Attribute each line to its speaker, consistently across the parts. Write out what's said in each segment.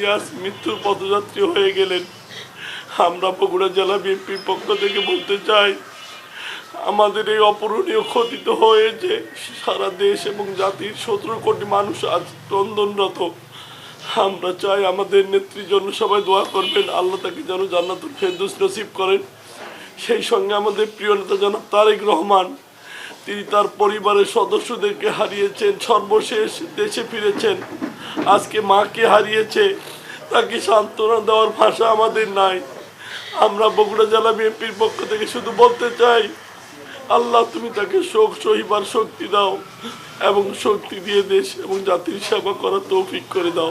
Speaker 1: তিনি আজ মৃত্যুর পথযাত্রী হয়ে গেলেন। আমরা বগুড়া জেলা বিএনপির পক্ষ থেকে বলতে চাই, আমাদের এই অপূরণীয় ক্ষতি তো হয়েছে। সারা দেশ এবং জাতির 17 কোটি মানুষ আজ ক্রন্দনরত। আমরা চাই আমাদের নেত্রীর জন্য সবাই দোয়া করবেন, আল্লাহ তাকে যেন জান্নাতুল ফেরদৌস নসিব করেন। সেই সঙ্গে আমাদের প্রিয় নেতা জনাব তারেক রহমান, তিনি তার পরিবারের সদস্যদেরকে হারিয়েছেন, সর্বশেষ দেশে ফিরেছেন, আজকে মাকে হারিয়েছে। তাকে সান্ত্বনা দেওয়ার ভাষা আমাদের নাই। আমরা বগুড়া জেলা বিএনপির পক্ষ থেকে শুধু বলতে চাই, আল্লাহ তুমি তাকে শোক সহিবার শক্তি দাও এবং শক্তি দিয়ে দেশ এবং জাতির সেবা করার তৌফিক করে দাও।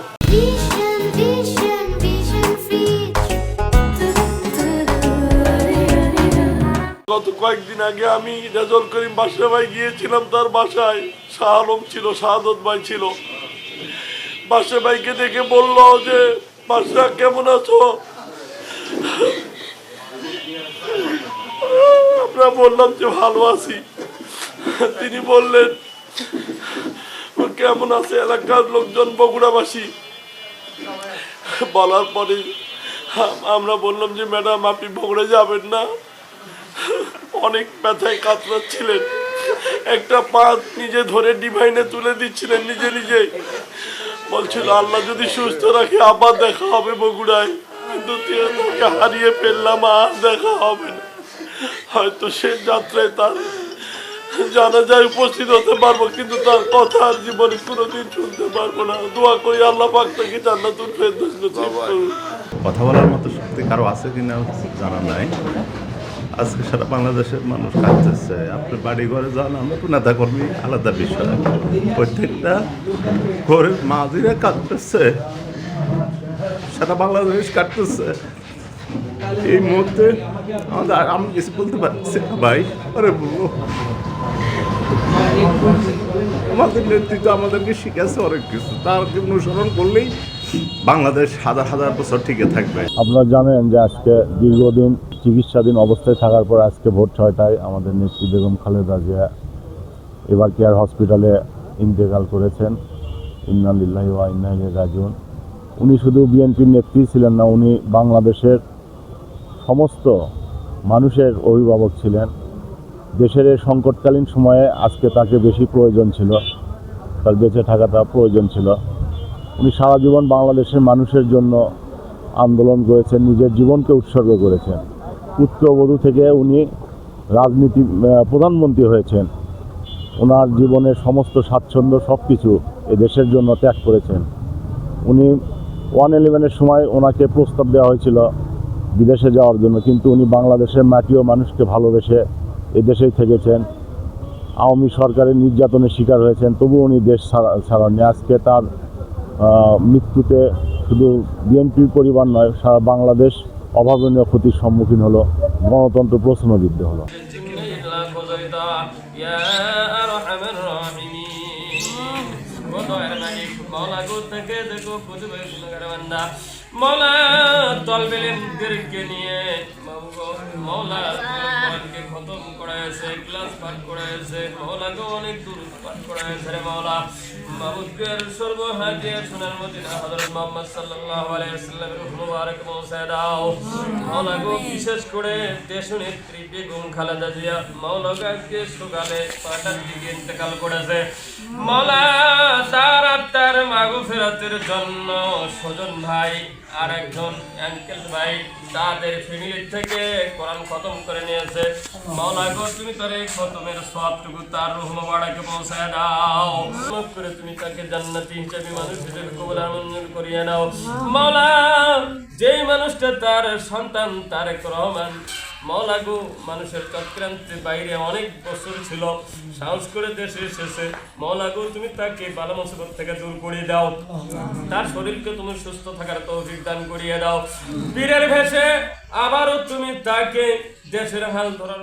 Speaker 1: গত কয়েকদিন আগে আমি রেজল করিম বাদশা ভাই গিয়েছিলাম তার বাসায়। শাহ আলম ছিল, শাহাদত ভাই ছিল। বাদশা ভাইকে দেখে বলল যে, বাদশা কেমন আছো? আমরা বললাম যে ভালো আছি। তিনি বললেন কেমন আছে এলাকার লোকজন, বগুড়াবাসী? বলার পরে আমরা বললাম যে ম্যাডাম আপনি বগুড়া যাবেন না। অনেক ব্যথায় কাতরাচ্ছিলেন, একটা পা নিজে ধরে ডিভাইনে তুলে দিচ্ছিলেন নিজে নিজে। বলছিল আল্লাহ যদি সুস্থ রাখে আবার দেখা হবে বগুড়ায়, কিন্তু তাকে হারিয়ে ফেললাম, আর দেখা হবে না। হয়তো সে যাত্রায় তার জানাজায় উপস্থিত হতে পারবো, কিন্তু তার কথা আর জীবনে কোনোদিন শুনতে পারবো না। দোয়া করি আল্লাহ পাক তাকে জান্নাতুল ফেরদৌস নসিব করুন।
Speaker 2: কথা বলার মতো শক্তি কারো আছে কিনা জানা নাই। আজকে সারা বাংলাদেশের মানুষ কাঁদতেছে। আপনি বাড়ি ঘরে যান, আমরা তো নেতা কর্মী, আলাদা বিষয়। প্রত্যেকটা গরিব মাঝিরা কাঁদতেছে, সারা বাংলাদেশ কাঁদতেছে। এই মুহূর্তে আমি কিছু বলতে পারছি না ভাই। আরে বলবো, আমাদের নেতৃত্ব আমাদেরকে শিখেছে অনেক কিছু, তার অনুসরণ করলেই বাংলাদেশ হাজার হাজার বছর টিকে থাকবে।
Speaker 3: আপনারা জানেন যে আজকে দীর্ঘদিন চিকিৎসাধীন অবস্থায় থাকার পর আজকে ভোর 6টায় আমাদের নেত্রী বেগম খালেদা জিয়া এবার কেয়ার হসপিটালে ইন্তেকাল করেছেন। ইন্না লিল্লাহি ওয়া ইন্না ইলাইহি রাজিউন। উনি শুধু বিএনপির নেত্রী ছিলেন না, উনি বাংলাদেশের সমস্ত মানুষের অভিভাবক ছিলেন। দেশের এই সংকটকালীন সময়ে আজকে তাকে বেশি প্রয়োজন ছিল, তার বেঁচে থাকাটা প্রয়োজন ছিল। উনি সারা জীবন বাংলাদেশের মানুষের জন্য আন্দোলন করেছেন, নিজের জীবনকে উৎসর্গ করেছেন। পুত্রবধূ থেকে উনি প্রধানমন্ত্রী হয়েছেন। ওনার জীবনের সমস্ত স্বাচ্ছন্দ্য সব কিছু এ দেশের জন্য ত্যাগ করেছেন। উনি 1/11-এর সময় ওনাকে প্রস্তাব দেওয়া হয়েছিল বিদেশে যাওয়ার জন্য, কিন্তু উনি বাংলাদেশের মাটি ও মানুষকে ভালোবেসে এদেশেই থেকেছেন। আওয়ামী সরকারের নির্যাতনের শিকার হয়েছেন, তবু উনি দেশ ছাড়েননি। আজকে তার মৃত্যুতে শুধু বিএনপির পরিবার নয়, সারা বাংলাদেশ অভাবনীয় ক্ষতির সম্মুখীন হলো, গণতন্ত্র প্রশ্নবিদ্ধ হলো।
Speaker 4: মৌলা তলবেলেনদেরকে নিয়ে মৌলা কোরআনকে খতম করাইছে, ক্লাস পাঠ করাইছে, মৌলাকে অনেক দূর পাঠ করাইছে রে মৌলা। মাহমুদের সর্বহাদিয়া সোনার মদিনা হযরত মুহাম্মদ সাল্লাল্লাহু আলাইহি ওয়াসাল্লামের মুবারক পৌঁছায় দাও মৌলা গো। বিশেষ করে দেশনেত্রী বেগম খালেদা জিয়া মৌলাকে আজকে সকালে 5টার দিকে ইন্তেকাল করেছে। মৌলা তার আত্মার মাগফিরাতের জন্য স্বজন ভাই আর একজন আঙ্কেল ভাই তাদের ফ্যামিলি থেকে কোরআন খতম করে নিয়েছে। মাওলা গো তুমি তার এই খতমের সওয়াবটুকু তার রূহ মুবারকে পৌঁছায় দাও। মাফ করে তুমি তাকে জান্নাতি হিসেবে মানুষ হিসেবে কবুল আর মঞ্জুর করিয়ে নাও। মাওলা যেই মানুষটা তার সন্তান তারেক রহমান মাওলা গো মানুষের চক্রান্তের বাইরে অনেক বছর ছিল, সাহস করে দেশে এসেছে। মাওলা গো তুমি তাকে বালা মুসিবত থেকে দূর করিয়ে দাও, তার শরীরকে তুমি সুস্থ থাকার তৌফিক দান করিয়ে দাও। পীরের ভেষে আবারও তুমি তাকে দেশের হাল ধরার